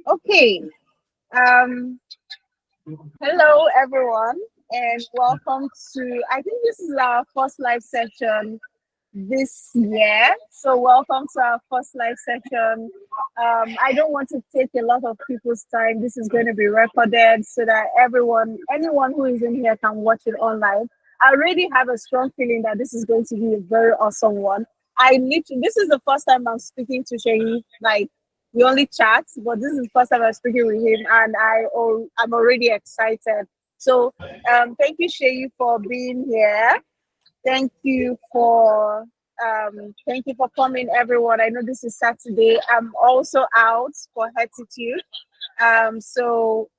Okay. Um, Hello, everyone, and welcome to. I think this is our first live session this year. So, welcome to our first live session. I don't want to take a lot of people's time. This is going to be recorded so that anyone who is in here, can watch it online. I already have a strong feeling that this is going to be a very awesome one. This is the first time I'm speaking to Shay. Like, we only chat, but this is the first time I'm speaking with him, and I'm already excited. So, thank you, Shay, for being here. Thank you for coming, everyone. I know this is Saturday. I'm also out for Hertitude. So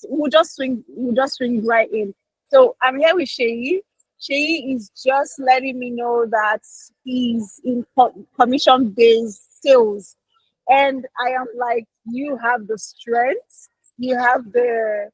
we'll just swing right in. So I'm here with Sheyi. Sheyi is just letting me know that he's in commission based sales. And I am like, you have the strength, you have the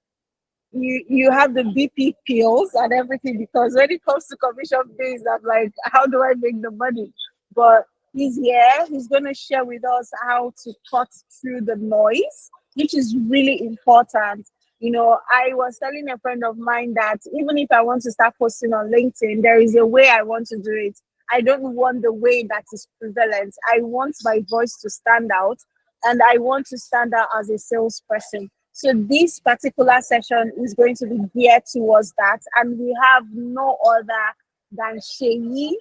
BP pills and everything, because when it comes to commission based, I'm like, how do I make the money? But he's here. He's gonna share with us how to cut through the noise, which is really important. I was telling a friend of mine that even if I want to start posting on LinkedIn, there is a way I want to do it. I don't want the way that is prevalent. I want my voice to stand out, and I want to stand out as a salesperson. So this particular session is going to be geared towards that, and we have no other than Sheyi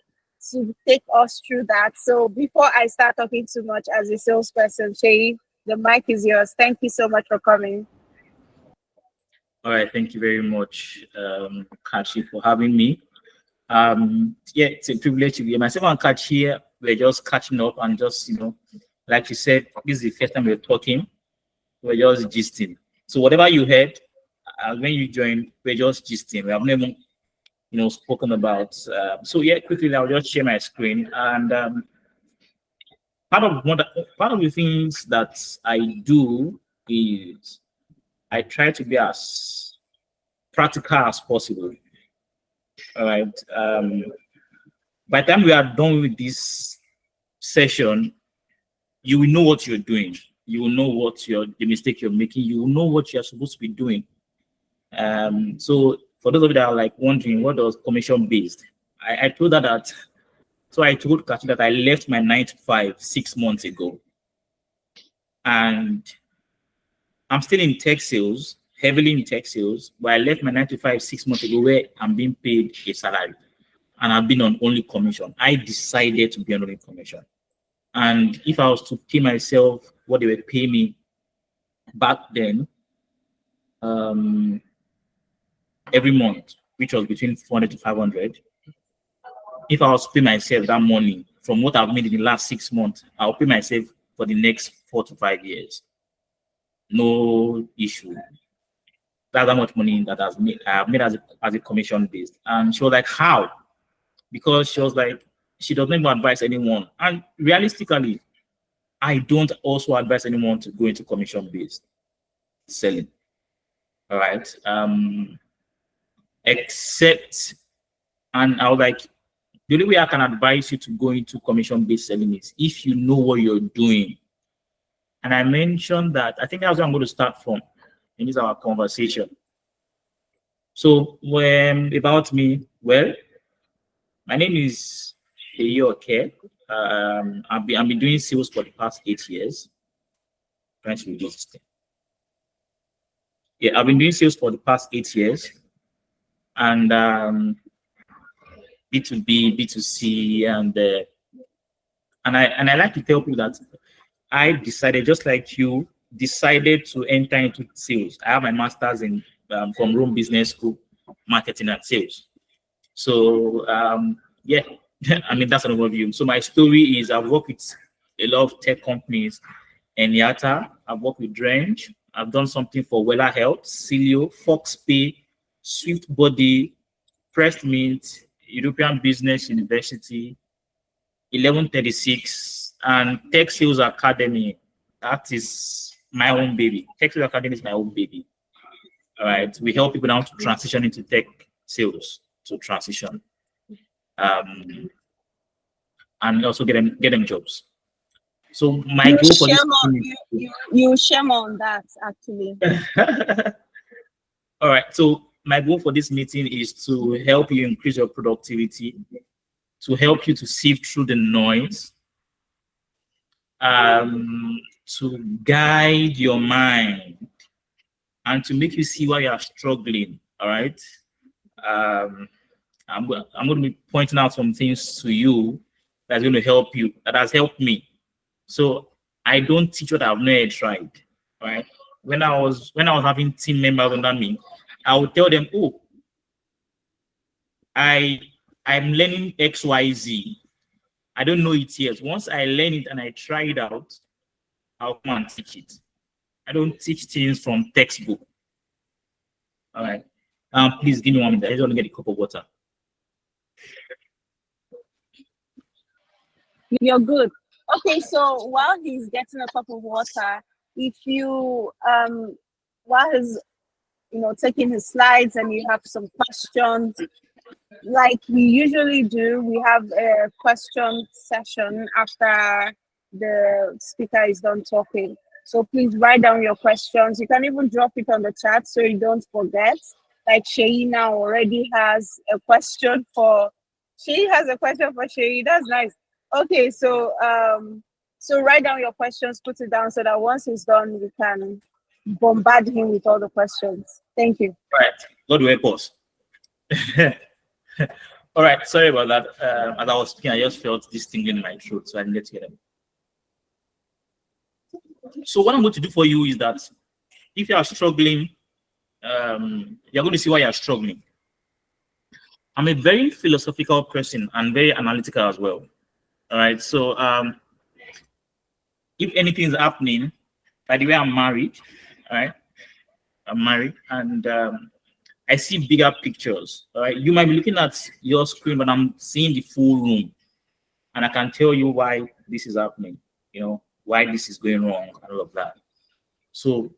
to take us through that. So before I start talking too much as a salesperson, Sheyi, the mic is yours. Thank you so much for coming. All right, thank you very much, Kachi, for having me. Yeah, it's a privilege to be here. Myself and Kachi here, we're just catching up and just, like you said, this is the first time we're talking. We're just gisting. So whatever you heard when you joined, we're just gisting. We have never, spoken about. So yeah, quickly, I'll just share my screen. And part of the things that I do is I try to be as practical as possible. All right. By the time we are done with this session, you will know what you're doing. You will know the mistake you're making. You will know what you're supposed to be doing. So for those of you that are like wondering what does commission based, I told her that. So I told Kachi that I left my 9 to 5 6 months ago, and I'm still in tech sales, heavily in tech sales, but I left my 9 to 5 6 months ago where I'm being paid a salary, and I've been on only commission. I decided to be on only commission. And if I was to pay myself what they were paying me back then, every month, which was between 400 to 500, if I was to pay myself that money from what I've made in the last 6 months, I'll pay myself for the next 4 to 5 years. No issue. That's how much money that I've made as a commission based. And she was like, how? Because she was like, she doesn't even advise anyone. And realistically, I don't also advise anyone to go into commission based selling. All right. Except, and I was like, the only way I can advise you to go into commission based selling is if you know what you're doing. And I mentioned that I think that's where I'm going to start from in this our conversation. So about me, well, my name is Sheyi Oke. I've been doing sales for the past 8 years. Trying to reduce this thing. Yeah, I've been doing sales for the past 8 years, and B2B, B2C, and I like to tell people that I decided, just like you, decided to enter into sales. I have my master's in from Rome Business School, marketing and sales. So yeah, I mean that's an overview. So my story is I've worked with a lot of tech companies, Eniata. I've worked with Drench. I've done something for Wella Health, Cilio, FoxPay, SwiftBody, Pressed Mint, European Business University, 1136, and Tech Sales Academy. That is my own baby. Tech Sales Academy is my own baby. All right. We help people now to transition into tech sales, to transition. And also get them jobs. So my You goal for share this more. meeting You share more on that actually. all right. So my goal for this meeting is to help you increase your productivity, to help you to sift through the noise, to guide your mind, and to make you see why you are struggling. All right. Um, I'm going to be pointing out some things to you that's going to help you, that has helped me. So I don't teach what I've never tried. All right. When I was having team members under me, I would tell them, oh, I'm learning XYZ. I don't know it yet. Once I learn it and I try it out, I'll come and teach it. I don't teach things from textbook. All right. Please give me 1 minute. I just want to get a cup of water. You're good. Okay, so while he's getting a cup of water, if you while he's taking his slides and you have some questions, like we usually do, we have a question session after the speaker is done talking. So please write down your questions. You can even drop it on the chat so you don't forget. Like Sheyi now already has a question for Sheyi. That's nice. Okay, so write down your questions, put it down so that once he's done, we can bombard him with all the questions. Thank you. All right. God will help us. All right. Sorry about that. As I was speaking, I just felt this thing in my throat, so I didn't get to get it. So what I'm going to do for you is that if you are struggling, you're going to see why you're struggling. I'm a very philosophical person and very analytical as well. All right. So if anything is happening, by the way, I'm married. All right. I'm married, and I see bigger pictures. All right. You might be looking at your screen, but I'm seeing the full room, and I can tell you why this is happening. Why this is going wrong and all of that. So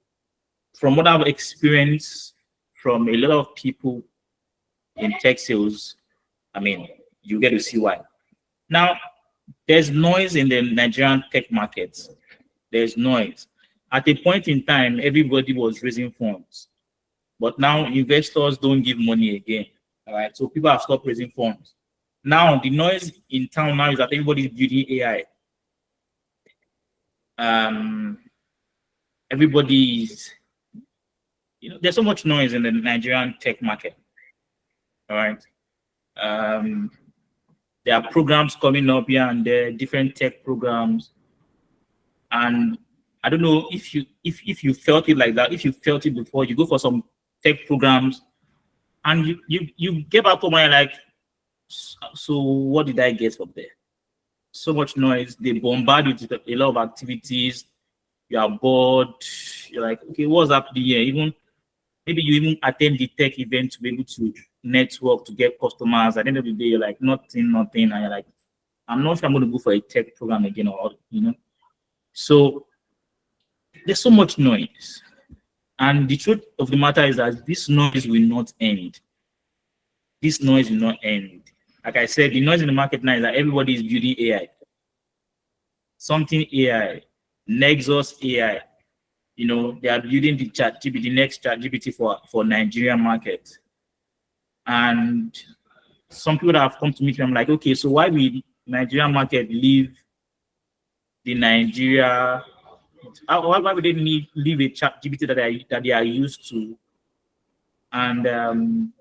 from what I've experienced from a lot of people in tech sales, I mean, you get to see why. Now, there's noise in the Nigerian tech market. There's noise. At a point in time, everybody was raising funds. But now investors don't give money again. All right. So people have stopped raising funds. Now, the noise in town now is that everybody's building AI. Everybody's, there's so much noise in the Nigerian tech market. All right. There are programs coming up here and there, different tech programs. And I don't know if you felt it like that. If you felt it before, you go for some tech programs and you get back home and you're like, so what did I get from there? So much noise. They bombard you with a lot of activities. You are bored. You're like, okay, what's happening here? Maybe you even attend the tech event to be able to network, to get customers. At the end of the day, you're like, nothing. And you're like, I'm not sure I'm going to go for a tech program again, So there's so much noise. And the truth of the matter is that this noise will not end. This noise will not end. Like I said, the noise in the market now is that everybody is building AI. Something AI, Nexus AI. They are building the next ChatGPT for Nigerian market. And some people that have come to meet me, I'm like, okay, so why will Nigerian market leave the Nigeria? Why would they leave a ChatGPT that they are used to and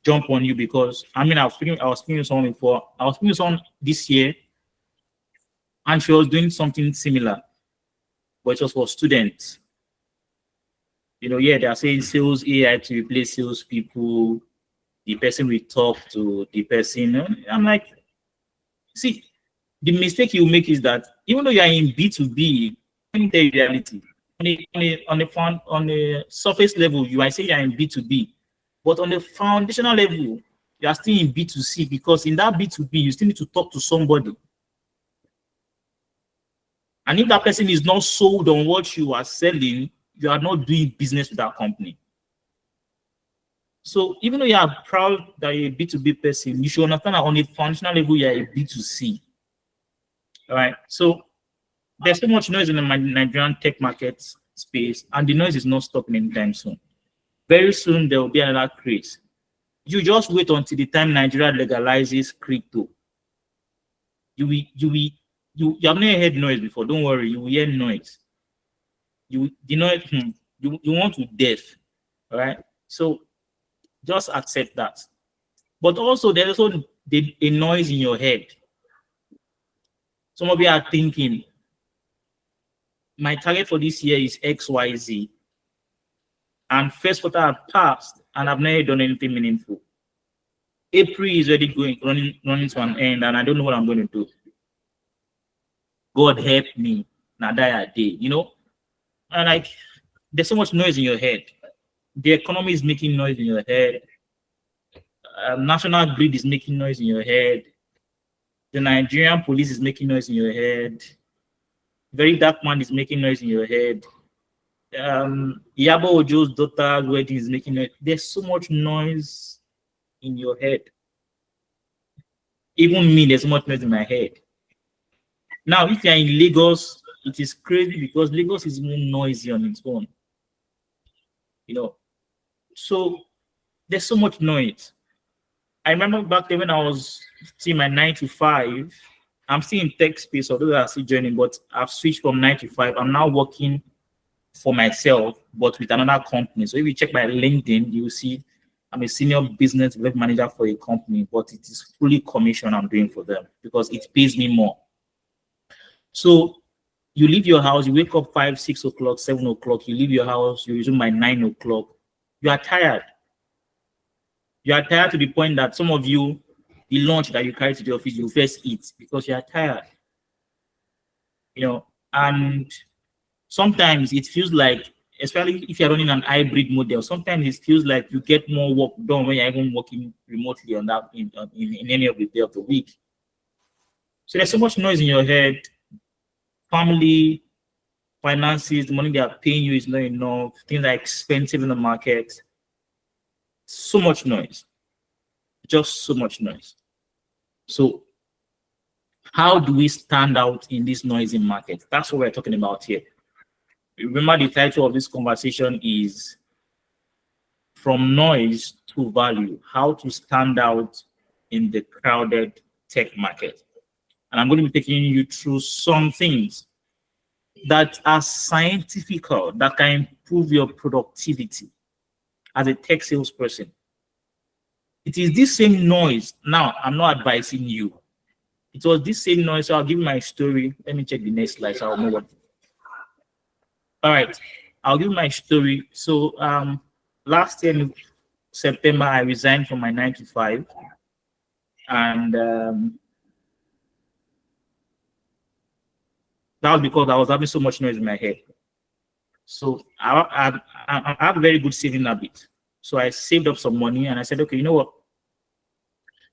jump on you? Because I was speaking to someone before. I was speaking to someone this year, and she was doing something similar, but it was for students. They are saying sales AI to replace sales people. The person will talk to the person. I'm like, see, the mistake you make is that even though you are in B2B, let me tell you the reality. On the surface level, you might say you are in B2B, but on the foundational level, you are still in B2C, because in that B2B, you still need to talk to somebody. And if that person is not sold on what you are selling, you are not doing business with that company. So even though you are proud that you're a B2B person, you should understand that on a functional level, you are a B2C. All right. So there's so much noise in the Nigerian tech market space, and the noise is not stopping anytime soon. Very soon there will be another craze. You just wait until the time Nigeria legalizes crypto. You have never heard noise before. Don't worry, you will hear noise. You know you want to death, all right? So just accept that. But also there's also a noise in your head. Some of you are thinking, my target for this year is XYZ, and first quarter have passed and I've never done anything meaningful. April is already running to an end, and I don't know what I'm going to do. God help me, now die a day, you know? And like, there's so much noise in your head. The economy is making noise in your head. National Grid is making noise in your head. The Nigerian police is making noise in your head. Very Dark Man is making noise in your head. Iyabo Ojo's daughter's wedding is making noise. There's so much noise in your head. Even me, there's so much noise in my head. Now, if you're in Lagos, it is crazy because Lagos is more noisy on its own. You know, so there's so much noise. I remember back then when I was still my 9 to 5, I'm still in tech space, although I'm still joining, but I've switched from 9 to 5. I'm now working for myself, but with another company. So if you check my LinkedIn, you will see I'm a senior business development manager for a company, but it is fully commission I'm doing for them because it pays me more. So you leave your house, you wake up 5, 6 o'clock, 7 o'clock, you leave your house, you resume by 9 o'clock. You are tired. You are tired to the point that some of you, the lunch that you carry to the office, you first eat because you are tired. You know, and sometimes it feels like, especially if you're running an hybrid model, sometimes it feels like you get more work done when you're even working remotely on that in any of the day of the week. So there's so much noise in your head. Family, finances, the money they are paying you is not enough. Things are expensive in the market. So much noise. Just so much noise. So how do we stand out in this noisy market? That's what we're talking about here. Remember, the title of this conversation is From Noise to Value, how to stand out in the crowded tech market. And I'm going to be taking you through some things that are scientific, that can improve your productivity as a tech salesperson. It is this same noise. Now, I'm not advising you. It was this same noise. So I'll give you my story. Let me check the next slide so I'll know what. All right, I'll give my story. So last year in September, I resigned from my 9 to 5. And that was because I was having so much noise in my head. So I have a very good saving habit. So I saved up some money and I said, okay, you know what?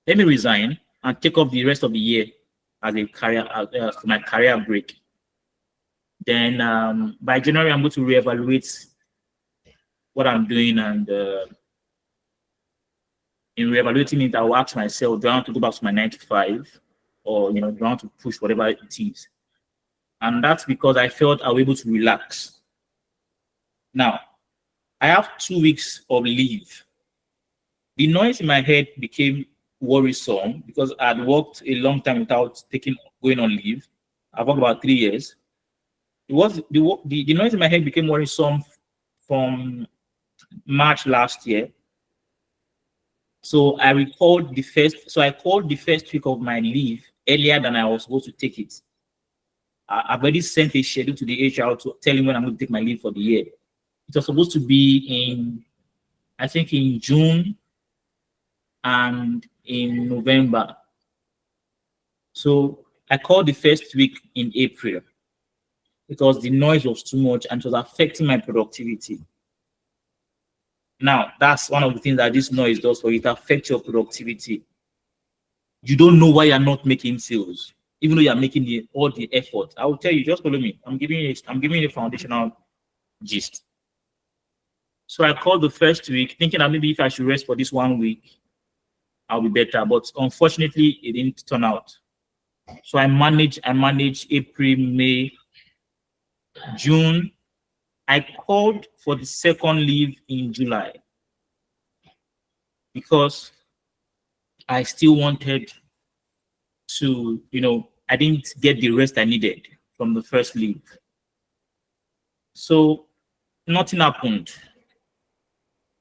Let me resign and take off the rest of the year as a career, my career break. Then by January, I'm going to reevaluate what I'm doing, and in reevaluating it, I will ask myself, do I want to go back to my 9 to 5, or do I want to push whatever it is? And that's because I felt I was able to relax. Now, I have 2 weeks of leave. The noise in my head became worrisome because I'd worked a long time without going on leave. I've worked about 3 years. It was the noise in my head became worrisome from March last year. So I called the first week of my leave earlier than I was supposed to take it. I've already sent a schedule to the HR to tell him when I'm going to take my leave for the year. It was supposed to be I think in June and in November. So I called the first week in April because the noise was too much and it was affecting my productivity. Now, that's one of the things that this noise does for you. It affects your productivity. You don't know why you're not making sales, even though you're making all the effort. I will tell you, just follow me. I'm giving you a foundational gist. So I called the first week, thinking that maybe if I should rest for this 1 week, I'll be better. But unfortunately, it didn't turn out. So I managed April, May, June. I called for the second leave in July because I still wanted to, I didn't get the rest I needed from the first leave. So nothing happened.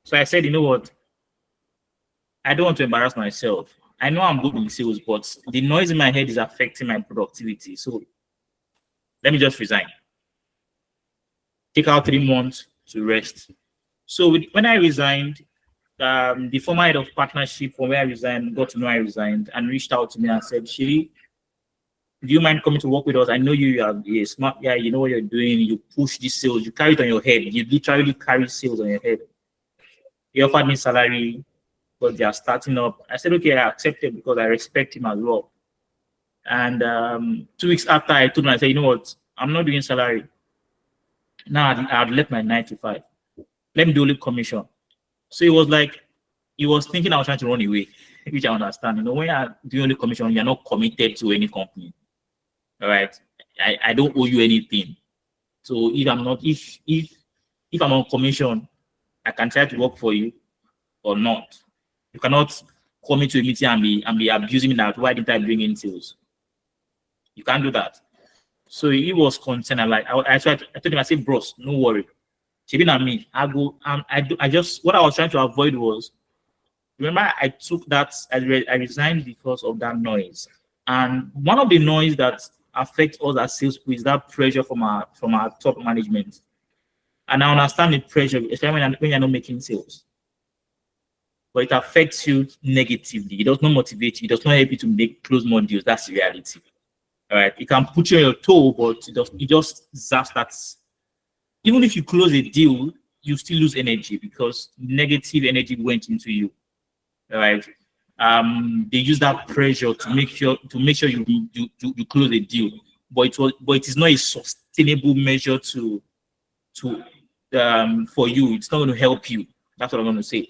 So I said, you know what? I don't want to embarrass myself. I know I'm good in sales, but the noise in my head is affecting my productivity. So let me just resign. Take out 3 months to rest. So when I resigned, the former head of partnership from where I resigned got to know I resigned and reached out to me and said, Shiri, do you mind coming to work with us? I know you are a smart guy, you know what you're doing, you push this sales, you carry it on your head, you literally carry sales on your head. He offered me salary because they are starting up. I said, okay, I accepted because I respect him as well. And 2 weeks after, I told him, I said, you know what, I'm not doing salary. Now I'd left my 9 to 5. Let me do only commission. So it was like, he was thinking I was trying to run away, which I understand. When you're doing only commission, you're not committed to any company. All right. I don't owe you anything. So if I'm not, if I'm on commission, I can try to work for you or not. You cannot call me to a meeting and be abusing me that why didn't I bring in sales? You can't do that. So he was concerned. I told him, I said, bros, no worry. She been at me. I just what I was trying to avoid was, remember, I took that, I resigned because of that noise. And one of the noise that affects us as salespeople is that pressure from our top management. And I understand the pressure, especially when you're not making sales. But it affects you negatively. It does not motivate you. It does not help you to close more deals. That's the reality. All right. It can put you on your toe, but it just zaps that. Even if you close a deal, you still lose energy because negative energy went into you. All right. They use that pressure to make sure you close a deal, but it is not a sustainable measure for you. It's not going to help you. That's what I'm going to say.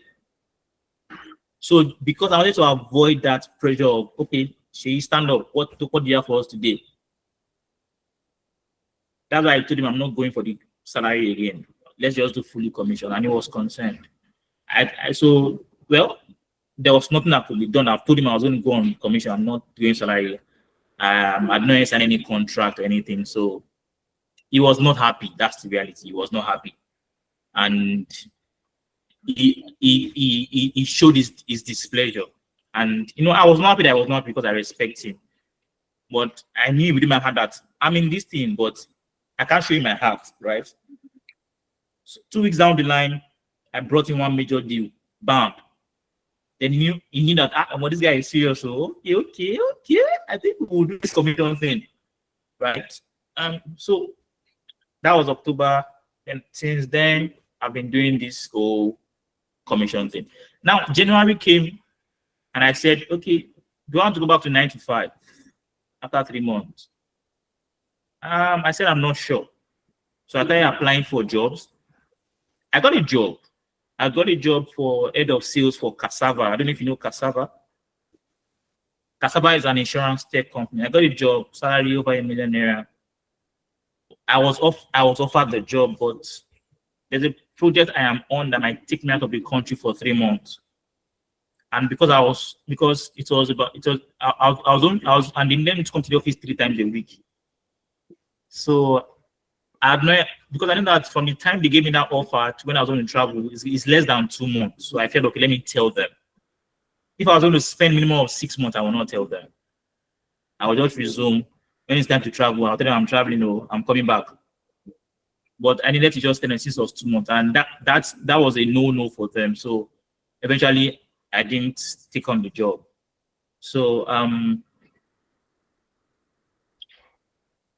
So because I wanted to avoid that pressure of, okay, Shay, stand up. What do you have for us today? That's why I told him I'm not going for the salary again. Let's just do fully commission. And he was concerned. There was nothing that could be done. I've told him I was going to go on commission. I'm not doing salary. I've not signed any contract or anything. So he was not happy. That's the reality. He was not happy. And he showed his displeasure. And I was not happy that I was not, because I respect him. But I knew within my heart that I'm in this thing, but I can't show you my heart, right? So 2 weeks down the line, I brought in one major deal. Bam. Then he knew that this guy is serious. So okay. I think we will do this commission thing. Right. So that was October. And since then, I've been doing this whole commission thing. Now, January came and I said, okay, do I want to go back to 9 to 5 after 3 months? I said, I'm not sure. So I started applying for jobs. I got a job. I got a job for head of sales for Cassava. I don't know if you know Cassava. Cassava is an insurance tech company. I got a job, salary over ₦1 million. I was offered the job, but there's a project I am on that might take me out of the country for 3 months. And because I was and they need to come to the office 3 times a week. So because I know that from the time they gave me that offer to when I was going to travel, it's less than 2 months. So I felt, okay, let me tell them. If I was going to spend minimum of 6 months, I will not tell them. I will just resume when it's time to travel. I'll tell them I'm traveling, I'm coming back. But I needed to just tell them since it was 2 months, and that was a no for them. So eventually, I didn't take on the job. So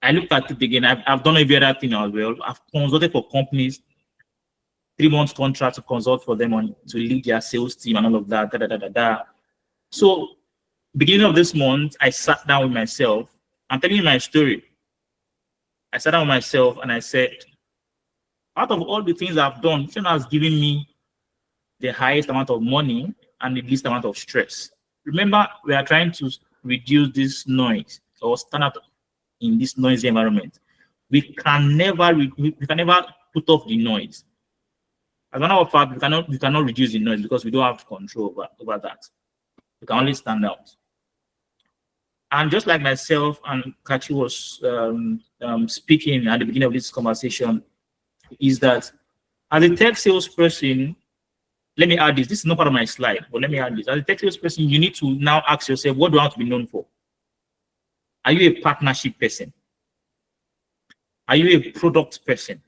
I looked at it again. I've done every other thing as well. I've consulted for companies, 3 months contract to consult for them to lead their sales team and all of that. So beginning of this month, I sat down with myself. I'm telling you my story. I sat down with myself and I said, out of all the things I've done, which one has given me the highest amount of money and the least amount of stress? Remember, we are trying to reduce this noise or stand out in this noisy environment. We can never put off the noise. As a matter of fact, we cannot reduce the noise because we don't have control over that. We can only stand out. And just like myself and Kachi was speaking at the beginning of this conversation, is that as a tech salesperson, let me add this. This is not part of my slide, but let me add this. As a tech salesperson, you need to now ask yourself, what do I want to be known for? Are you a partnership person? Are you a product person?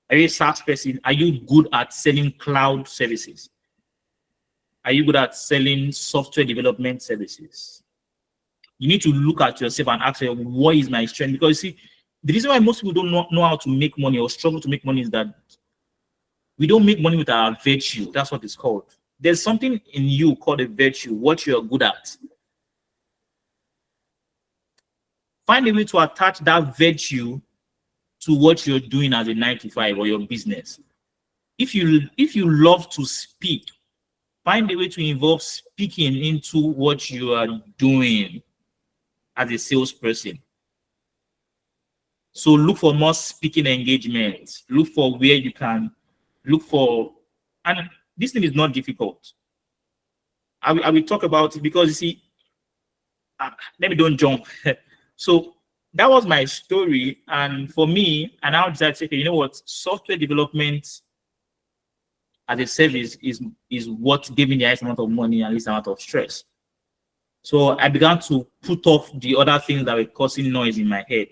Are you a SaaS person? Are you good at selling cloud services? Are you good at selling software development services? You need to look at yourself and ask yourself, what is my strength? Because you see, the reason why most people don't know how to make money or struggle to make money is that we don't make money with our virtue. That's what it's called. There's something in you called a virtue, what you're good at. Find a way to attach that virtue to what you're doing as a 9-to-5 or your business. If you love to speak, find a way to involve speaking into what you are doing as a salesperson. So look for more speaking engagements. Look for where you can look for, and this thing is not difficult. I will talk about it because you see, let me don't jump. So that was my story, and for me, and I decided to say, okay, you know what, software development as a service is what gave me the highest amount of money and least amount of stress. So I began to put off the other things that were causing noise in my head.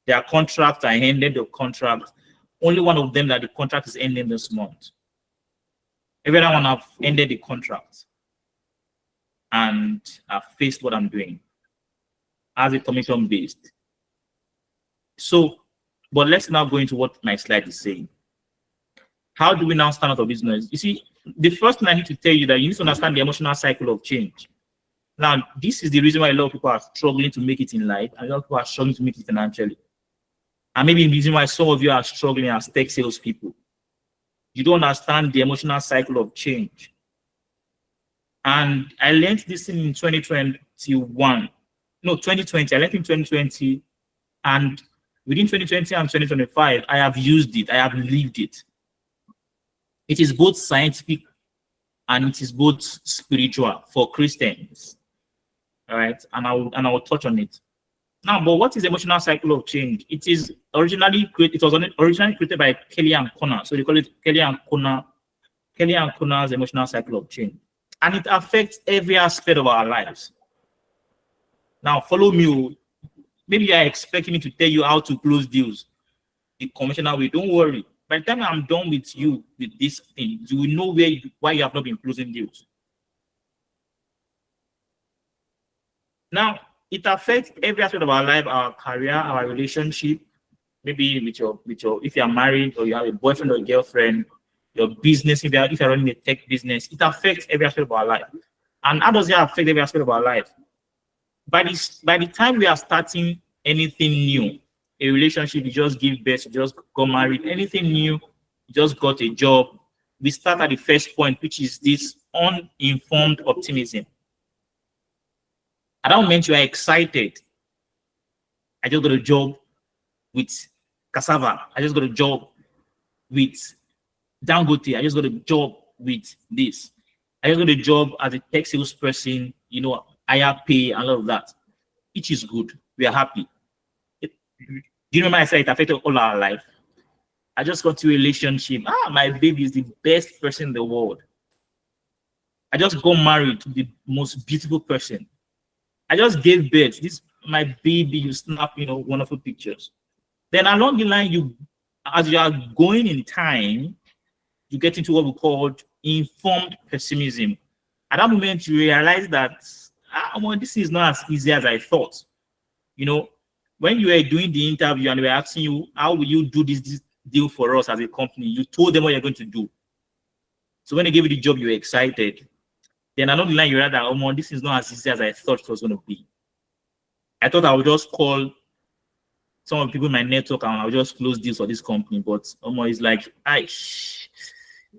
There are contracts, I ended the contract. Only one of them that the contract is ending this month. Every other one I've ended the contract and I've faced what I'm doing as a commission based. So, but let's now go into what my slide is saying. How do we now stand out of this noise? You see, the first thing I need to tell you that you need to understand the emotional cycle of change. Now, this is the reason why a lot of people are struggling to make it in life, and a lot of people are struggling to make it financially. And maybe the reason why some of you are struggling as tech sales people. You don't understand the emotional cycle of change. And I learned this thing in 2021. No, 2020. I learned in 2020. And within 2020 and 2025, I have used it. I have lived it. It is both scientific and it is both spiritual for Christians. All right. And I will touch on it. Now, but what is emotional cycle of change? It was originally created by Kelly and Connor. So they call it Kelly and Connor's emotional cycle of change. And it affects every aspect of our lives. Now, follow me. Maybe you are expecting me to tell you how to close deals the conventional way. Don't worry. By the time I'm done with you with this thing, you will know why you have not been closing deals. Now, it affects every aspect of our life, our career, our relationship, maybe with your if you are married or you have a boyfriend or a girlfriend, your business, if you're running a tech business, it affects every aspect of our life. And how does it affect every aspect of our life? By the time we are starting anything new, a relationship, you just give birth, you just got married, anything new, you just got a job, we start at the first point, which is this uninformed optimism. At that moment, you are excited. I just got a job with Cassava. I just got a job with Dangote. I just got a job with this. I just got a job as a tech salesperson, higher pay and all of that, which is good. We are happy. Do you remember I said it affected all our life? I just got to a relationship. My baby is the best person in the world. I just got married to the most beautiful person. I just gave birth. This my baby. You snap, wonderful pictures. Then along the line, as you are going in time, you get into what we call informed pessimism. At that moment, you realize that this is not as easy as I thought. When you were doing the interview and they were asking you, how will you do this deal for us as a company? You told them what you're going to do. So when they gave you the job, you were excited. Then along the line, you realize that, this is not as easy as I thought it was going to be. I thought I would just call some of the people in my network and I'll just close deals for this company. But it's like,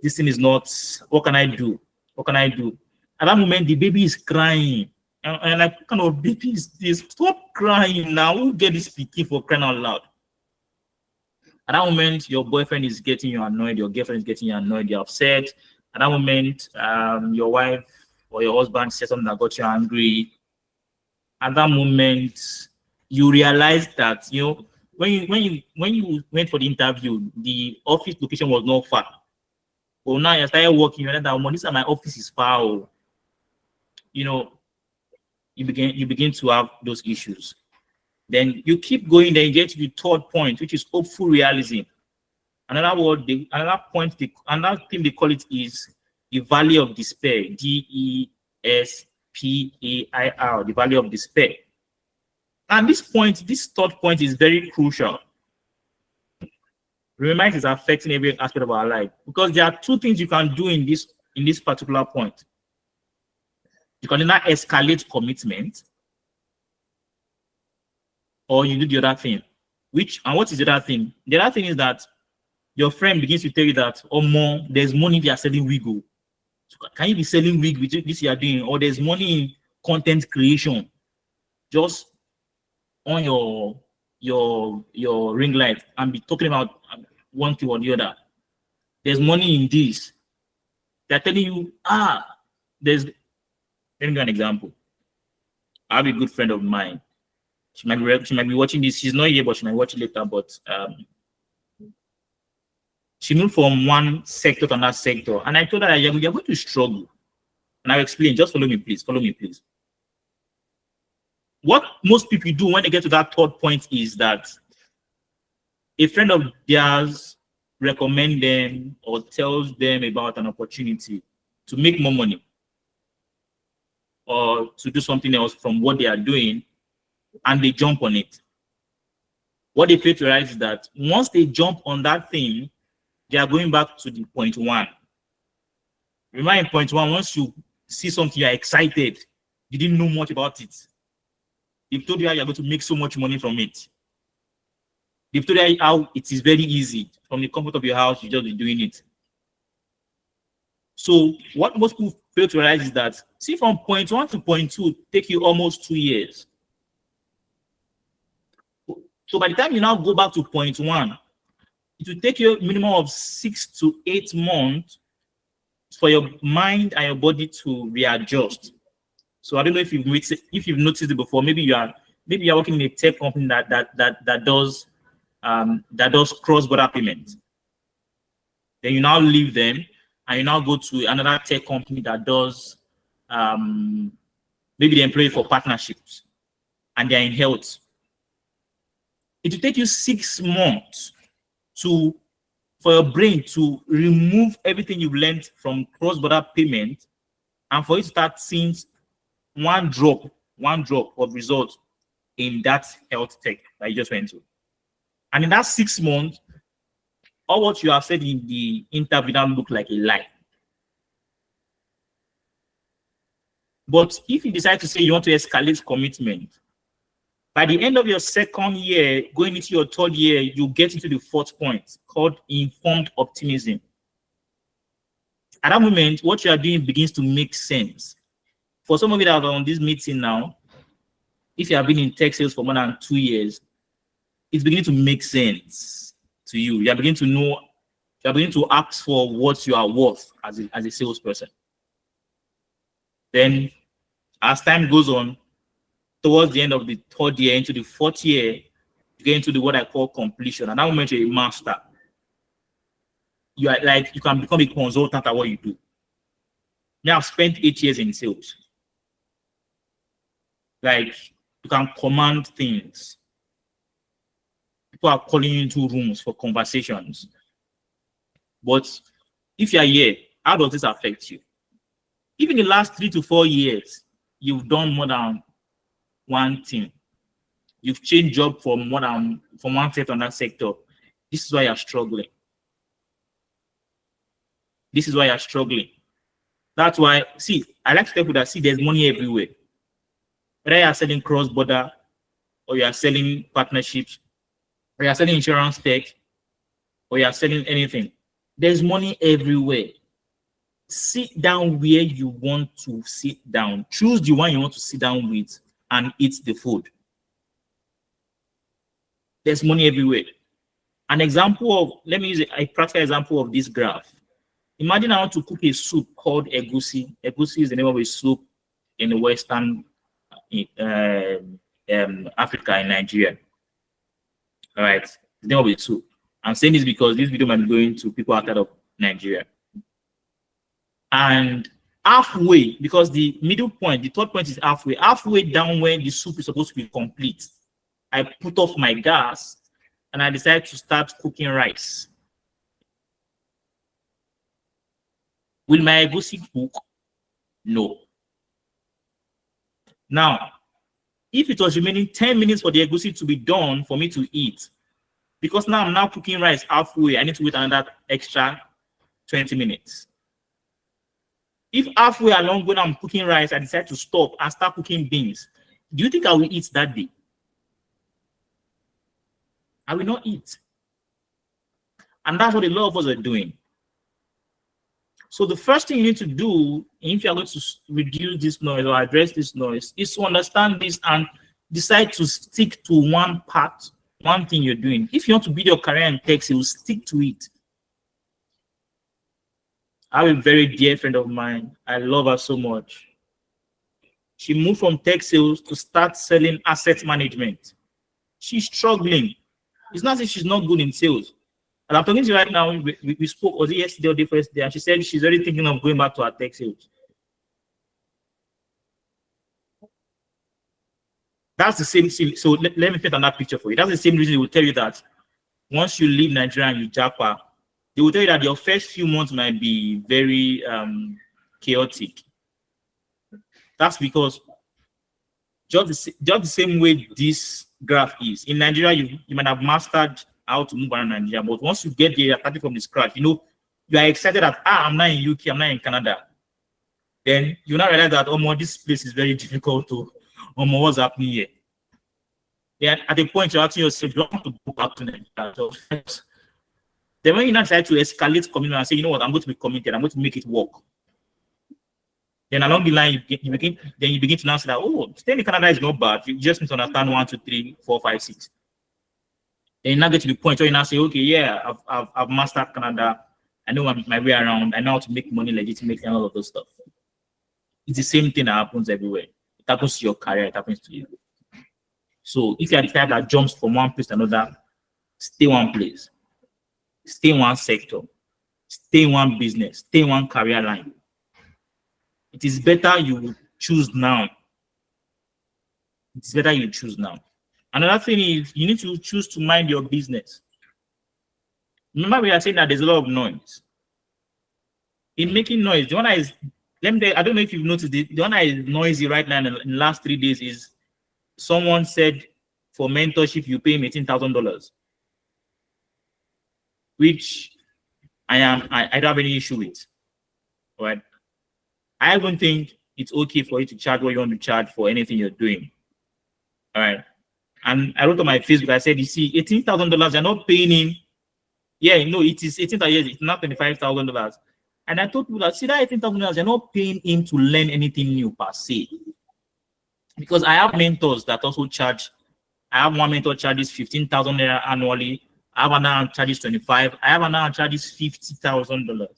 this thing is not, what can I do? What can I do? At that moment, the baby is crying. And like, what kind of baby is this? Stop crying now. Who get this picky for crying out loud? At that moment, your boyfriend is getting you annoyed, your girlfriend is getting you annoyed, you're upset. At that moment, your wife or your husband said something that got you angry. At that moment, you realize that when you went for the interview, the office location was not far. But now you started working, you realize that this my office is far. You begin to have those issues. Then you keep going, then you get to the third point, which is hopeful realism. Another thing they call it is the valley of despair. DESPAIR, the valley of despair. And this third point is very crucial. Remember, it is affecting every aspect of our life, because there are two things you can do in this particular point. You can either escalate commitment, or you do the other thing. And what is the other thing? The other thing is that your friend begins to tell you that, more, there's money if you are selling wig. So can you be selling wig with this you are doing? Or there's money in content creation. Just on your ring light and be talking about one thing or the other. There's money in this. They're telling you, let me give an example. I have a good friend of mine. She might be watching this. She's not here, but she might watch it later. But she moved from one sector to another sector. And I told her, you're going to struggle. And I'll explain. Just follow me, please. Follow me, please. What most people do when they get to that third point is that a friend of theirs recommends them or tells them about an opportunity to make more money or to do something else from what they are doing, and they jump on it. What they fail to realize is that once they jump on that thing, they are going back to the point one. Remember, in point one, once you see something, you are excited. You didn't know much about it. They've told you how you're going to make so much money from it. They've told you how it is very easy. From the comfort of your house, you just be doing it. So what most people fail to realize is that, see, from point one to point two take you almost 2 years. So by the time you now go back to point one, it will take you a minimum of 6 to 8 months for your mind and your body to readjust. So I don't know if you've noticed it before. Maybe you're working in a tech company that does cross-border payment. Then you now leave them and you now go to another tech company that does maybe they employ for partnerships and they're in health. It will take you 6 months for your brain to remove everything you've learned from cross-border payment and for you to start seeing one drop of result in that health tech that you just went to. And in that 6 months, all what you have said in the interview now look like a lie. But if you decide to say you want to escalate commitment, by the end of your second year, going into your third year, you get into the fourth point called informed optimism. At that moment, what you are doing begins to make sense. For some of you that are on this meeting now, if you have been in tech sales for more than 2 years, it's beginning to make sense to you. You are beginning to know, you are beginning to ask for what you are worth as a salesperson. Then, as time goes on, towards the end of the third year, into the fourth year, you get into what I call completion. And that moment you're a master. You can become a consultant at what you do. Now I've spent 8 years in sales. Like, you can command things. People are calling you into rooms for conversations. But if you're here, how does this affect you? Even in the last 3 to 4 years, you've done more than one thing. You've changed job from one sector to another sector. This is why you're struggling. This is why you're struggling. That's why, see, I like to tell people that, see, there's money everywhere. Whether you're selling cross-border, or you're selling partnerships, or you're selling insurance tech, or you're selling anything, there's money everywhere. Sit down where you want to sit down. Choose the one you want to sit down with and eat the food. There's money everywhere. An example of, let me use a practical example of this graph. Imagine I want to cook a soup called egusi. Egusi is the name of a soup in the Western Africa, in Nigeria. All right, the name of a soup. I'm saying this because this video might be going to people outside of Nigeria. And halfway, because the middle point, the third point is halfway down where the soup is supposed to be complete, I put off my gas and I decided to start cooking rice. Will my egusi cook? No. Now, if it was remaining 10 minutes for the egusi to be done for me to eat, because now I'm now cooking rice halfway, I need to wait another extra 20 minutes. If halfway along when I'm cooking rice, I decide to stop and start cooking beans, do you think I will eat that day? I will not eat. And that's what a lot of us are doing. So the first thing you need to do, if you're going to reduce this noise or address this noise, is to understand this and decide to stick to one part, one thing you're doing. If you want to build your career in tech, you will stick to it. I have a very dear friend of mine. I love her so much. She moved from tech sales to start selling asset management. She's struggling. It's not as if she's not good in sales. And I'm talking to you right now. We spoke, was it yesterday or the first day? And she said she's already thinking of going back to her tech sales. That's the same thing. So let me paint another picture for you. That's the same reason they will tell you that once you leave Nigeria and you japa, they will tell you that your first few months might be very chaotic. That's because just the same way this graph is. In Nigeria, you might have mastered how to move around Nigeria, but once you get there, you're starting from the scratch. You know, you are excited that I'm not in UK, I'm not in Canada. Then you now realize that this place is very difficult to what's happening here. Then at a point you're asking yourself, you want to go back to Nigeria. So, then when you now decide to escalate commitment and say, you know what, I'm going to be committed, I'm going to make it work. Then along the line, you begin to now say that, oh, staying in Canada is not bad. You just need to understand 1, 2, 3, 4, 5, 6. Then you now get to the point where you now say, okay, yeah, I've mastered Canada. I know my way around. I know how to make money legitimately and all of those stuff. It's the same thing that happens everywhere. It happens to your career. It happens to you. So if you are the type that jumps from one place to another, stay one place. Stay in one sector. Stay in one business. Stay in one career line. It is better you choose now. It's better you choose now. Another thing is you need to choose to mind your business. Remember, we are saying that there's a lot of noise. In making noise, the one that is, I don't know if you've noticed, the one that is noisy right now in the last 3 days is someone said for mentorship, you pay him $18,000, which I don't have any issue with. All right. I don't think it's okay for you to charge what you want to charge for anything you're doing. All right. And I wrote on my Facebook, I said, you see, $18,000, you're not paying him. Yeah, no, it is $18,000, it's not $25,000. And I told people that, see that $18,000, you're not paying him to learn anything new per se. Because I have mentors that also charge. I have one mentor charges 15,000 annually. I have another charges 25. I have another charges $50,000.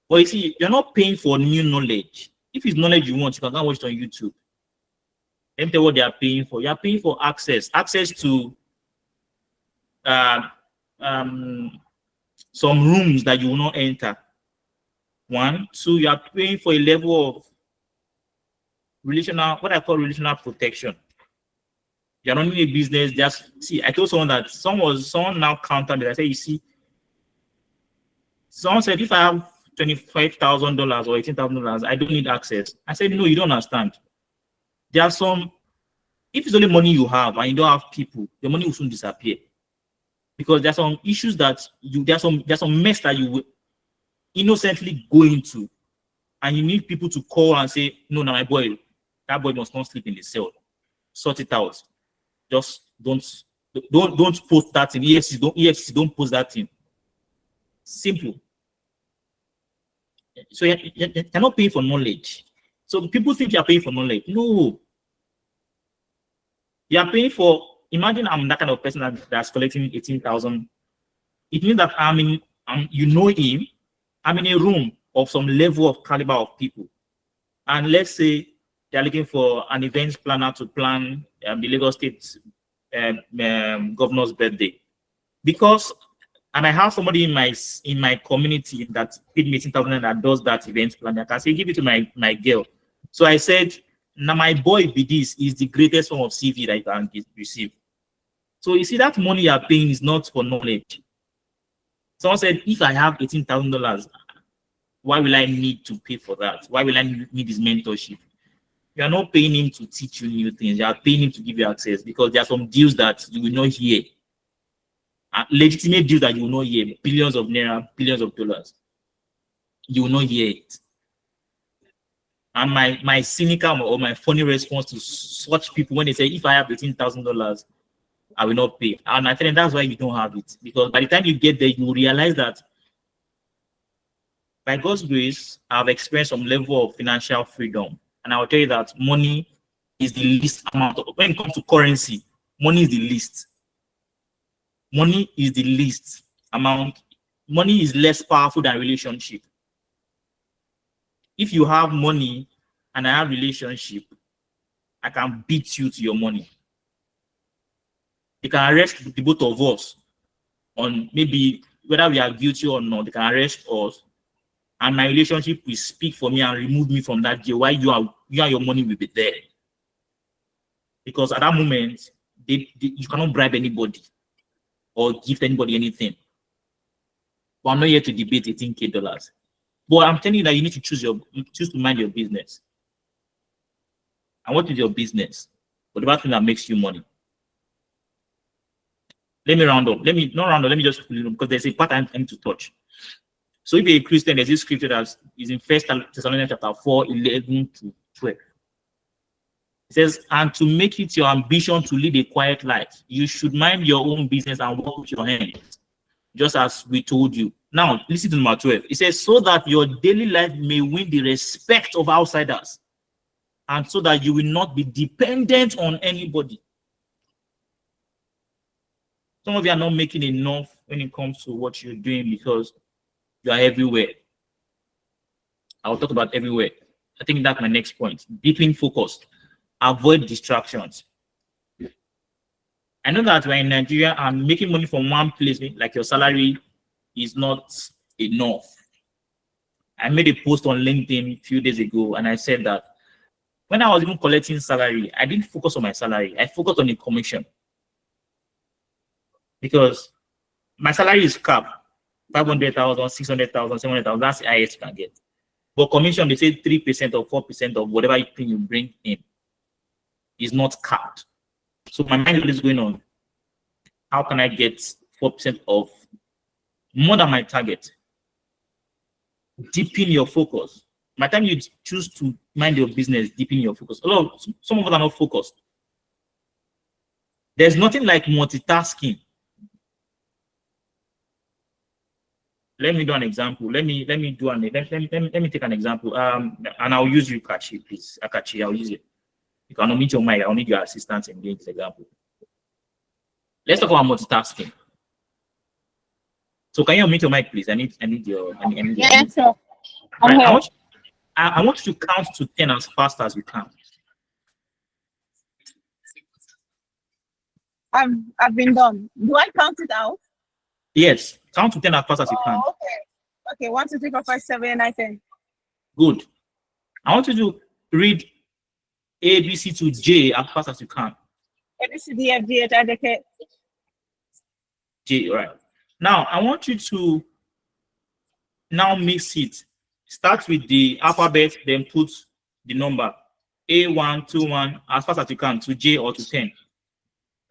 But you see, you're not paying for new knowledge. If it's knowledge you want, you can go watch it on YouTube. Let me tell you what they are paying for. You are paying for access to some rooms that you will not enter. 1, 2, you are paying for a level of relational, what I call relational protection. You're running a business. Just see, I told someone that someone now countered it. I said, you see, someone said if I have $25,000 or $18,000, I don't need access. I said, no, you don't understand. There are some, if it's only money you have and you don't have people, the money will soon disappear. Because there's some issues that there's some mess that you will innocently go into, and you need people to call and say, no, my boy, that boy must not sleep in the cell. Sort it out. Just don't post that in EFC. Don't post that in. Simple. So you're not paying for knowledge. So people think you're paying for knowledge. No, you are paying for. Imagine I'm that kind of person that's collecting 18,000. It means that you know him. I'm in a room of some level of caliber of people, and let's say they're looking for an events planner to plan the Lagos State governor's birthday, because and I have somebody in my community that paid me 18,000 that does that event planner. I can say give it to my girl. So I said, now my boy be this is the greatest form of CV that you can receive. So you see that money you are paying is not for knowledge. Someone said, if I have $18,000, why will I need to pay for that? Why will I need his mentorship? You are not paying him to teach you new things. You are paying him to give you access, because there are some deals that you will not hear. Legitimate deals that you will not hear, billions of naira, billions of dollars. You will not hear it. And my cynical or my funny response to such people when they say, if I have $18,000, I will not pay. And I tell them that's why you don't have it. Because by the time you get there, you will realize that by God's grace, I've experienced some level of financial freedom. And I will tell you that money is the least amount. When it comes to currency, money is the least. Money is the least amount. Money is less powerful than relationship. If you have money and I have relationship, I can beat you to your money. They can arrest the both of us on maybe whether we are guilty or not. They can arrest us, and my relationship will speak for me and remove me from that jail. Why you and your money will be there? Because at that moment, you cannot bribe anybody or give anybody anything. But I'm not here to debate $18K. But I'm telling you that you need to choose to mind your business. And what is your business? Whatever thing that makes you money. Let me round up. Let me just, because there's a part I need to touch. So if you're a Christian, there's this scripture that is in 1 Thessalonians chapter 4, 11 to 12. It says, and to make it your ambition to lead a quiet life, you should mind your own business and work with your hands, just as we told you. Now, listen to number 12. It says, so that your daily life may win the respect of outsiders, and so that you will not be dependent on anybody. Some of you are not making enough when it comes to what you're doing because you are everywhere. I'll talk about everywhere. I think that's my next point. Deepen focus. Avoid distractions. I know that we're in Nigeria and making money from one place, like your salary, is not enough. I made a post on LinkedIn a few days ago, and I said that when I was even collecting salary, I didn't focus on my salary. I focused on the commission. Because my salary is capped, 500,000, 600,000, 700,000. That's the highest you can get. But commission, they say 3% or 4% of whatever thing you bring in is not capped. So my mind is going on, how can I get 4% of more than my target? Deepen your focus. By the time you choose to mind your business, deepen your focus. Some of us are not focused. There's nothing like multitasking. Let me do an example. Let me take an example. And I'll use you, Kachi, please. Akachi, I'll use it. You can unmute your mic. I'll need your assistance in this example. Let's talk about multitasking. So can you unmute your mic, please? I need your. Yeah, sure. Right. I want you to count to 10 as fast as you can. I've been done. Do I count it out? Yes, count to 10 as fast as you can. Okay. 1, 2, 3, 4, 5, 7, 8, 10. Good. I want you to read A, B, C to J as fast as you can. A, B, C, D, F, G, H, I, J, K. J, right. Now, I want you to now mix it. Start with the alphabet, then put the number A1, 2, 1 as fast as you can to J or to 10.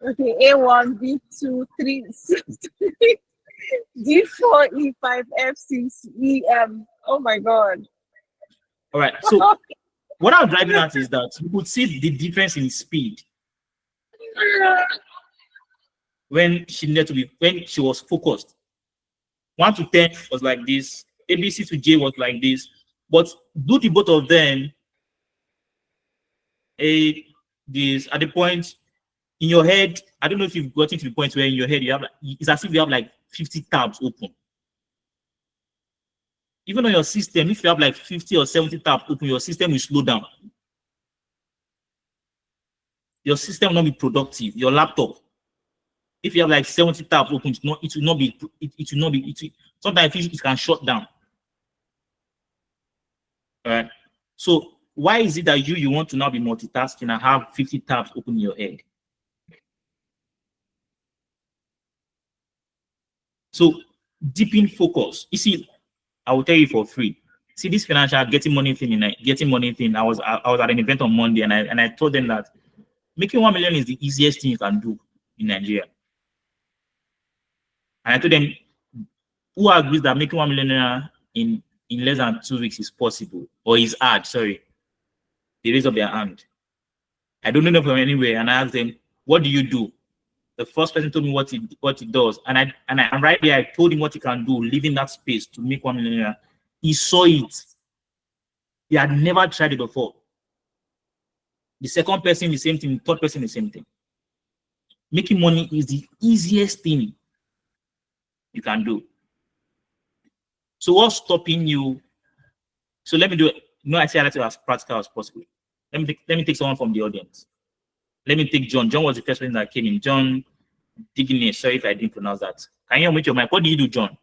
Okay, A1, B2, 3, 6, D4, E5, F6, EM. Oh my God. All right. So what I'm driving at is that you could see the difference in speed when she was focused. 1 to 10 was like this. ABC to J was like this. But do the both of them this at the point in your head. I don't know if you've gotten to the point where in your head you have it's as if you have like 50 tabs open. Even on your system, if you have like 50 or 70 tabs open, your system will slow down. Your system will not be productive. Your laptop, if you have like 70 tabs open, it will not be. Sometimes it can shut down. All right. So why is it that you want to now be multitasking and have 50 tabs open in your head? So deepen focus. You see, I will tell you for free. See this financial getting money thing. I was at an event on Monday and I told them that making 1 million is the easiest thing you can do in Nigeria. And I told them, who agrees that making 1 million in less than 2 weeks is possible or is hard? Sorry. They raised up their hand. I don't know them from anywhere, and I asked them, "What do you do?" The first person told me what he does, and I right there I told him what he can do, leaving that space to make 1 million. He saw it. He had never tried it before. The second person, the same thing. The third person, the same thing. Making money is the easiest thing you can do. So what's stopping you? So let me do it. No, I say I like to as practical as possible. Let me take someone from the audience. Let me take John. John was the first person that came in. John Digney. Sorry if I didn't pronounce that. Can you unmute your mic? What do you do, John?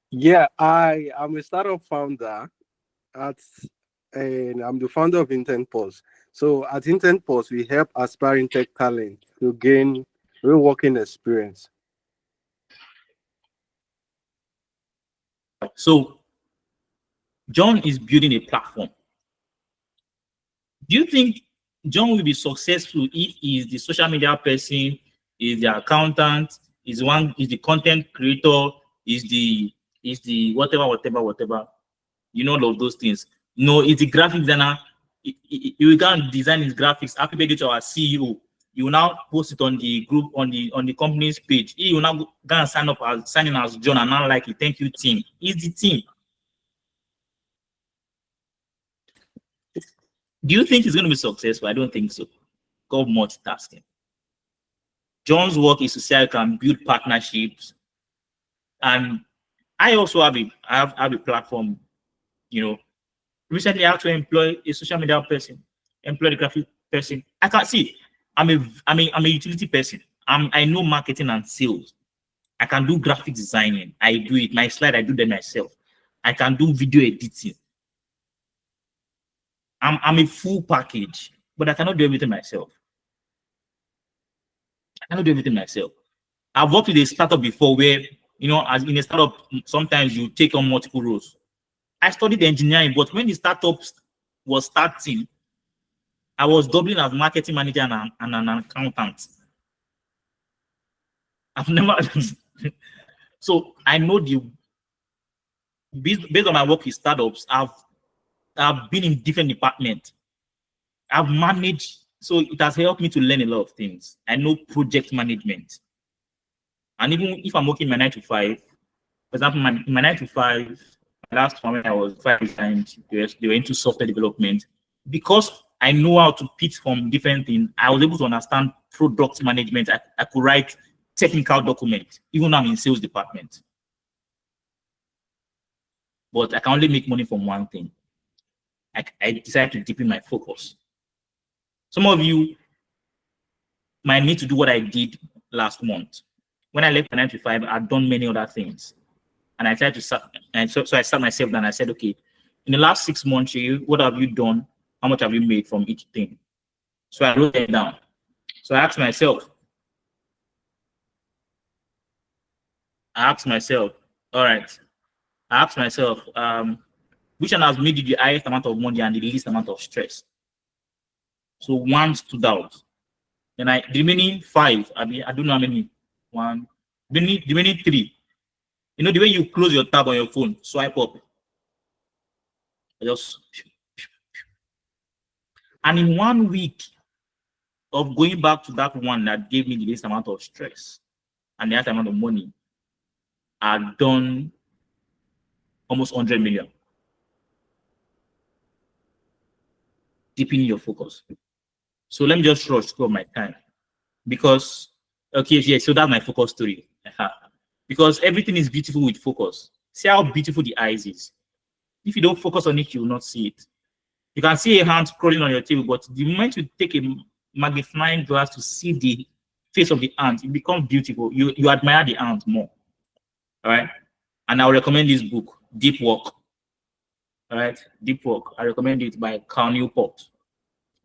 Yeah, I'm a startup founder and I'm the founder of Intent Pulse. So at Intent Pulse, we help aspiring tech talent to gain real working experience. So John is building a platform. Do you think John will be successful if he is the social media person, is the accountant, is the content creator, is the whatever? You know, all of those things. No, it's the graphic designer. You can design his graphics. Happy birthday to our CEO. You will now post it on the group on the company's page. He will now go and sign in as John and now like it. Thank you, team. He's the team. Do you think he's going to be successful? I don't think so. God multitasking. John's work is to see how he can build partnerships, and I also have a platform. You know, recently I had to employ a social media person, employ a graphic person. I can't see. I'm a utility person. I know marketing and sales. I can do graphic designing. I do it. My slide, I do them myself. I can do video editing. I'm a full package, but I cannot do everything myself. I've worked with a startup before where, you know, as in a startup, sometimes you take on multiple roles. I studied engineering, but when the startup was starting, I was doubling as marketing manager and an accountant. I've never, so I know based on my work with startups, I've been in different departments. I've managed, so it has helped me to learn a lot of things. I know project management. And even if I'm working my 9 to 5, for example, my 9 to 5, last one when I was 5 times, they were into software development. Because I know how to pitch from different things, I was able to understand product management. I could write technical documents, even though I'm in sales department. But I can only make money from one thing. I decided to deepen my focus. Some of you might need to do what I did last month. When I left 9 to 5, I'd done many other things. And I tried to start, and so I sat myself down and I said, okay, in the last 6 months, what have you done? How much have you made from each thing? So I wrote them down. So I asked myself, all right. I asked myself, which one has made you the highest amount of money and the least amount of stress? So one stood out. Then the remaining 5, I don't know how many. The remaining 3. You know, the way you close your tab on your phone, swipe up. And in 1 week of going back to that one that gave me the least amount of stress and the highest amount of money, I've done almost 100 million. deepen your focus. So let me just rush through my time because okay, yeah, so that's my focus story. Because everything is beautiful with focus. See how beautiful the eyes is. If you don't focus on it, you will not see it. You can see a hand crawling on your table, but the moment you take a magnifying glass to see the face of the ant, it becomes beautiful. You admire the ant more. All right. And I will recommend this book, Deep Work. All right, Deep Work. I recommend it by Cal Newport.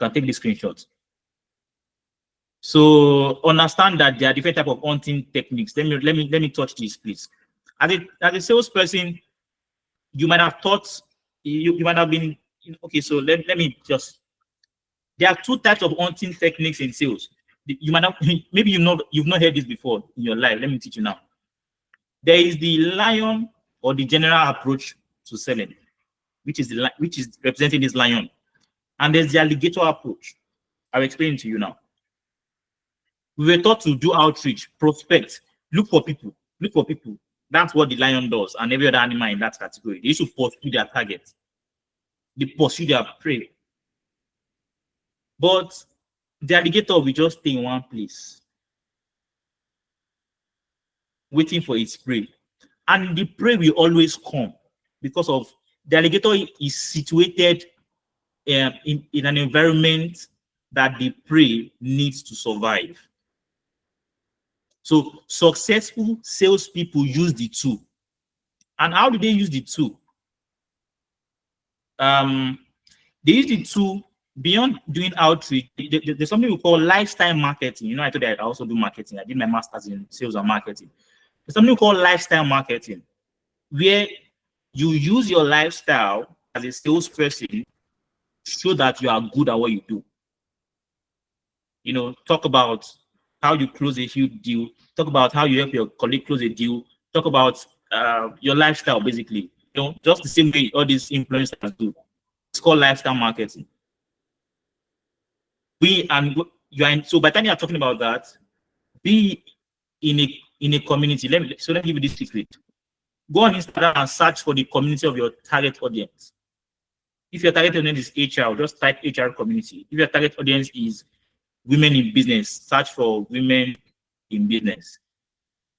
You can take the screenshots. So understand that there are different types of hunting techniques. Let me touch this, please. As a salesperson, you might have thought you might have been okay. So let me just. There are two types of hunting techniques in sales. You might have maybe you've not heard this before in your life. Let me teach you now. There is the lion or the general approach to selling, which is representing this lion, and there's the alligator approach. I'll explain it to you now. We were taught to do outreach, prospect, look for people. That's what the lion does, and every other animal in that category. They should pursue their target. They pursue their prey. But the alligator will just stay in one place, waiting for its prey. And the prey will always come because of the alligator is situated in an environment that the prey needs to survive. So successful salespeople use the two. And how do they use the two? They use the two beyond doing outreach. There's something we call lifestyle marketing. You know, I told you I also do marketing. I did my master's in sales and marketing. There's something we call lifestyle marketing, where you use your lifestyle as a salesperson to show that you are good at what you do. You know, talk about how you close a huge deal, talk about how you help your colleague close a deal, talk about your lifestyle, basically. You know, just the same way all these influencers do. It's called lifestyle marketing. So by the time you are talking about that, be in a community. Let me give you this secret. Go on Instagram and search for the community of your target audience. If your target audience is HR, just type HR community. If your target audience is women in business, search for women in business.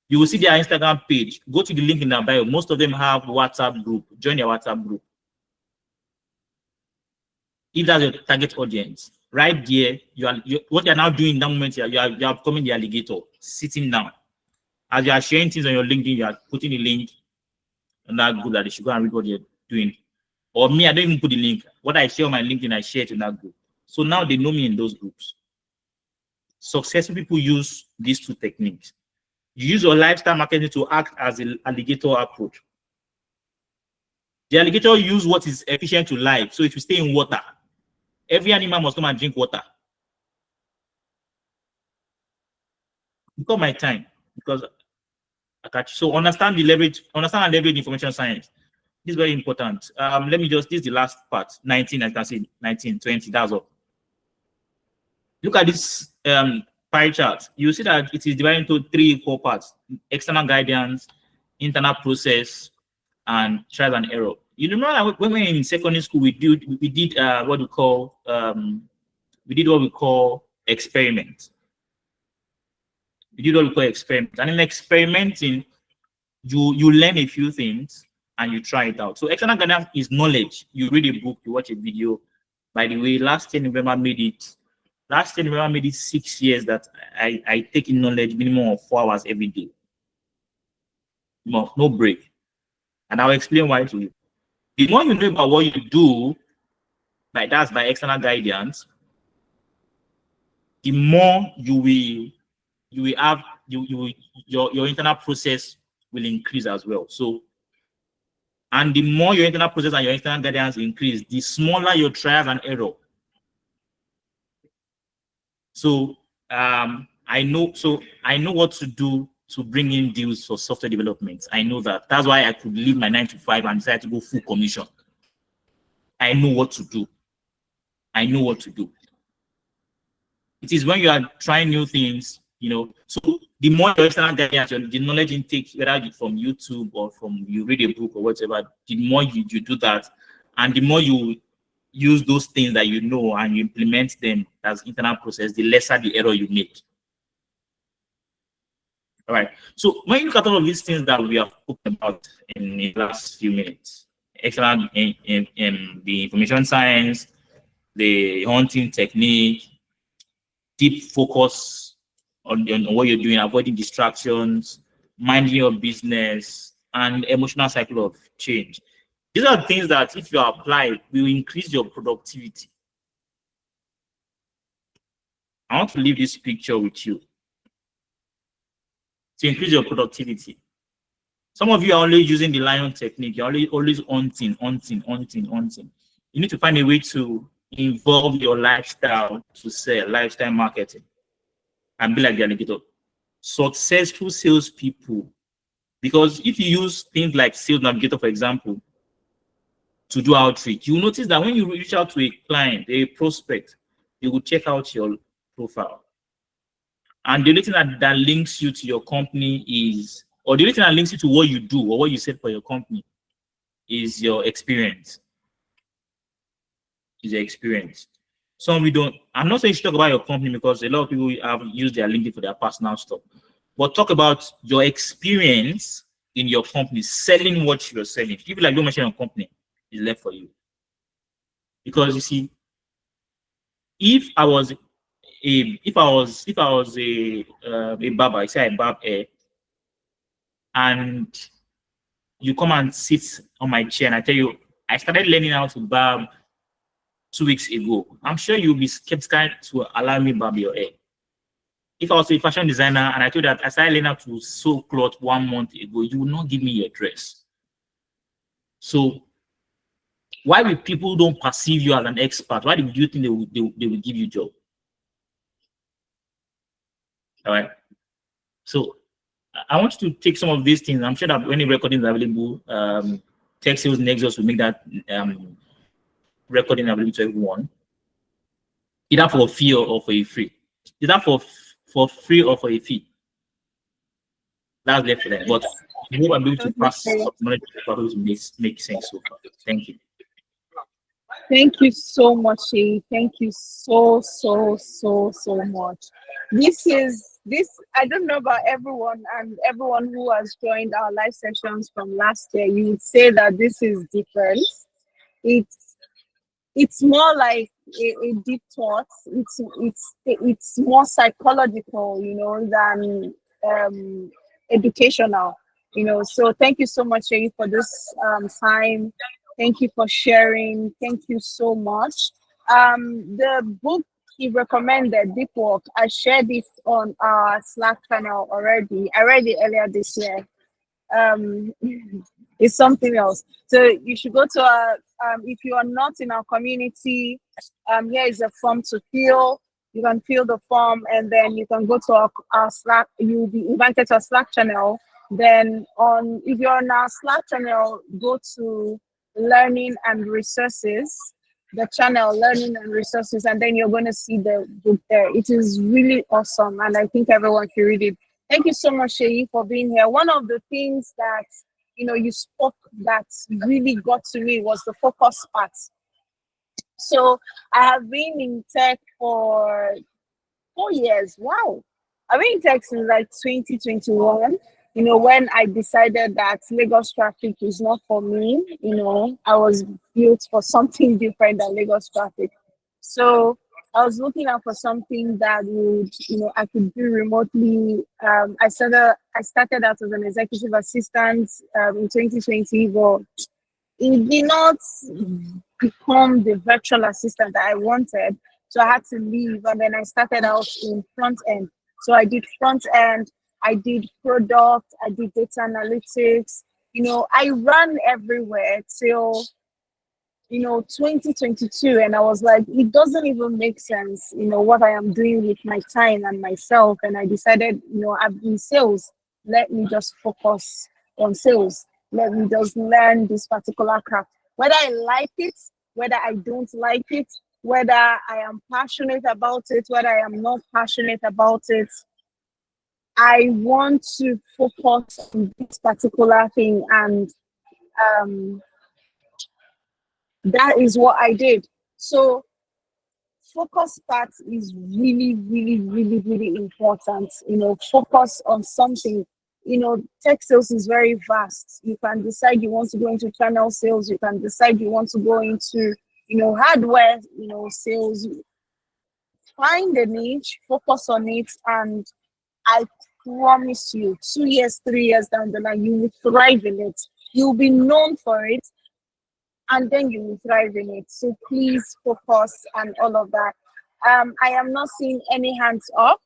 You will see their Instagram page. Go to the link in their bio. Most of them have WhatsApp group. Join their WhatsApp group. If that's your target audience, right there, what you're now doing in that moment, you are becoming the alligator, sitting down. As you are sharing things on your LinkedIn, you are putting the link on that group that they should go and read what you're doing. Or me, I don't even put the link. What I share on my LinkedIn, I share it in that group. So now they know me in those groups. Successful people use these two techniques. You use your lifestyle marketing to act as an alligator approach. The alligator use what is efficient to life, so it will stay in water. Every animal must come and drink water. Because my time, because I catch. So understand and leverage information science. This is very important. Let me just, this is the last part, 19, I can say 19, 20, that's all. Look at this pie chart. You see that it is divided into 3-4 parts: external guidance, internal process, and trial and error. You remember that when we were in secondary school, we did what we call experiments. We did what we call experiments. And in experimenting, you learn a few things and you try it out. So external guidance is knowledge. You read a book, you watch a video. By the way, last year November made it 6 years that I take in knowledge minimum of 4 hours every day. No break. And I'll explain why to you. The more you know about what you do, by external guidance, the more your internal process will increase as well. So, and the more your internal process and your external guidance increase, the smaller your trials and error. So I know what to do to bring in deals for software development. I know that. That's why I could leave my 9 to 5 and decide to go full commission. I know what to do. It is when you are trying new things, you know. So the more your external guidance, the knowledge intake, whether from YouTube or from you read a book or whatever, the more you do that, and the more you use those things that you know and you implement them as internal process, the lesser the error you make. All right. So when you look at all of these things that we have spoken about in the last few minutes, excellent in the information science, the hunting technique, deep focus on what you're doing, avoiding distractions, minding your business, and emotional cycle of change. These are things that, if you apply, will increase your productivity. I want to leave this picture with you to increase your productivity. Some of you are only using the lion technique. You're always hunting. You need to find a way to involve your lifestyle to sell, lifestyle marketing, and be like the alligator. Successful salespeople, because if you use things like Sales Navigator, for example, to do outreach, you notice that when you reach out to a client, a prospect, they will check out your profile. And the only thing that links you to your company is, or the only thing that links you to what you do or what you said for your company is your experience. Is your experience. Some of you don't. I'm not saying you should talk about your company because a lot of people have used their LinkedIn for their personal stuff. But talk about your experience in your company, selling what you're selling. If you like, don't mention your company, it's left for you. Because you see, if I was a barber, I say I barb hair, and you come and sit on my chair and I tell you I started learning how to barb 2 weeks ago, I'm sure you'll be skeptical to allow me barb your hair. If I was a fashion designer and I told that I started learning how to sew cloth 1 month ago, you will not give me your dress. So why will people don't perceive you as an expert? Why do you think they will give you a job? All right. So I want you to take some of these things. I'm sure that when the recording is available, Tech Sales Nexus will make that recording available to everyone, either for a fee or for a free. Either for free or for a fee. That's left for them. But I hope I'm able to pass some knowledge to make sense so far. Thank you. Thank you so much, Shay. Thank you so much. This I don't know about everyone and everyone who has joined our live sessions from last year. You would say that this is different. It's more like a deep thought. It's more psychological, than educational, So thank you so much, Shay, for this time. Thank you for sharing. Thank you so much. The book he recommended, Deep Work, I shared it on our Slack channel already. I read it earlier this year. It's something else. So you should go to our, if you are not in our community, here is a form to fill. You can fill the form and then you can go to our Slack. You'll be invited to our Slack channel. Then if you're on our Slack channel, go to Learning and Resources, the channel Learning and Resources, and then you're going to see the book there. It is really awesome, and I think everyone should read it. Thank you so much, Shay, for being here. One of the things that you spoke that really got to me was the focus part. So I have been in tech for 4 years. Wow. I've been in tech since like 2021. When I decided that Lagos traffic is not for me, I was built for something different than Lagos traffic. So I was looking out for something that would, I could do remotely. I started out as an executive assistant in 2020, but it did not become the virtual assistant that I wanted. So I had to leave, and then I started out in front end. So I did front end, I did product, I did data analytics. I ran everywhere till 2022, and I was like, it doesn't even make sense, what I am doing with my time and myself. And I decided, I'm in sales. Let me just focus on sales. Let me just learn this particular craft. Whether I like it, whether I don't like it, whether I am passionate about it, whether I am not passionate about it, I want to focus on this particular thing. And that is what I did. So focus part is really, really, really, really important. Focus on something. Tech sales is very vast. You can decide you want to go into channel sales. You can decide you want to go into, hardware, sales. Find a niche, focus on it, and I promise you, 2 years, 3 years down the line, you will thrive in it. You'll be known for it, and then you will thrive in it. So please focus and all of that. I am not seeing any hands up.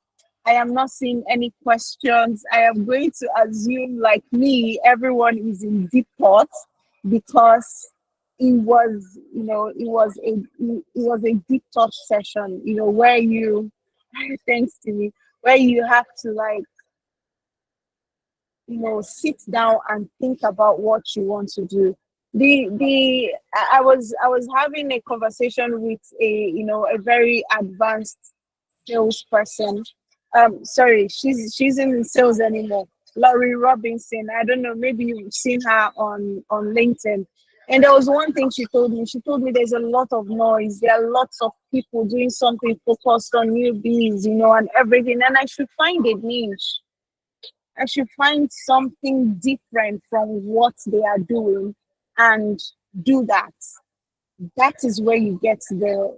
I am not seeing any questions. I am going to assume, like me, everyone is in deep thought because it was a deep thought session. Where you, thanks to me, where you have to sit down and think about what you want to do. I was having a conversation with a very advanced salesperson. Sorry, she's in sales anymore. Laurie Robinson. I don't know, maybe you've seen her on LinkedIn. And there was one thing she told me. She told me there's a lot of noise. There are lots of people doing something focused on newbies, and everything. And I should find a niche. I should find something different from what they are doing and do that. That is where you get the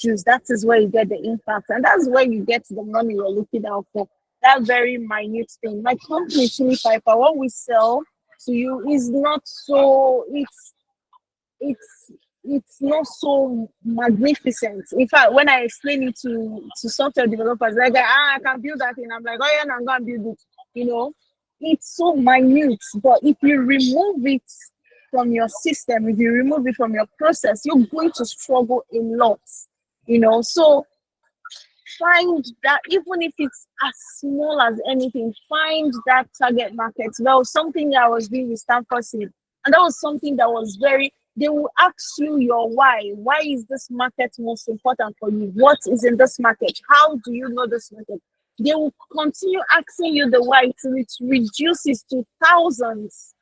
juice. That is where you get the impact. And that's where you get the money you're looking out for. That very minute thing. My company, Chili Piper, what we sell to you is not so, it's not so magnificent. In fact, when I explain it to software developers, like, I can build that thing. I'm like, oh yeah, no, I'm gonna build it. It's so minute. But if you remove it from your system, if you remove it from your process, you're going to struggle a lot. So find that, even if it's as small as anything, find that target market. That was something I was doing with Stanford Seed, and that was something that was they will ask you your why. Why is this market most important for you? What is in this market? How do you know this market? They will continue asking you the why till it reduces to thousands.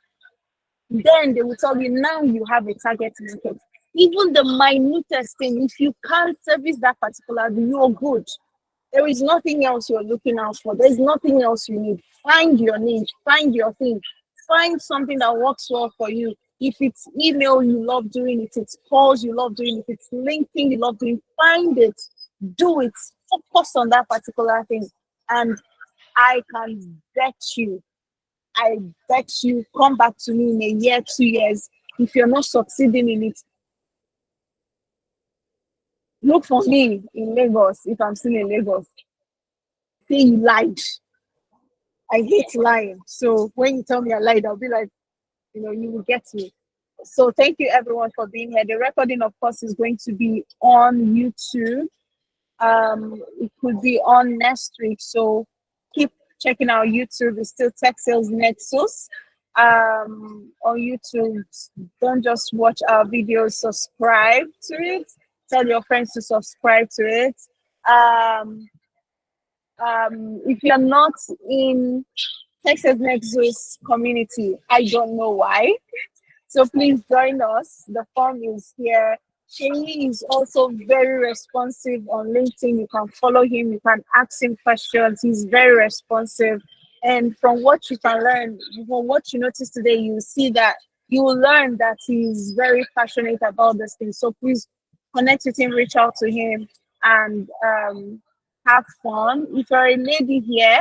Then they will tell you, now you have a target market. Even the minutest thing, if you can't service that particular, you're good. There is nothing else you're looking out for. There's nothing else you need. Find your niche, find your thing, find something that works well for you. If it's email you love doing, if it's calls you love doing, if it's LinkedIn you love doing, find it, do it, focus on that particular thing. And I bet you, come back to me in a year, 2 years. If you're not succeeding in it, look for me in Lagos. If I'm still in Lagos, say you lied. I hate lying. So when you tell me I lied, I'll be like, you will get me. So thank you everyone for being here. The recording, of course, is going to be on YouTube. It could be on next week. So keep checking out YouTube. It's still Tech Sales Nexus. On YouTube, don't just watch our videos, subscribe to it. Tell your friends to subscribe to it. If you're not in Tech Sales Nexus community, I don't know why. So please join us. The form is here. Shay is also very responsive on LinkedIn. You can follow him. You can ask him questions. He's very responsive. And from what you can learn, from what you notice today, you see that you will learn that he's very passionate about this thing. So please connect with him, reach out to him, and have fun. If you're a lady here,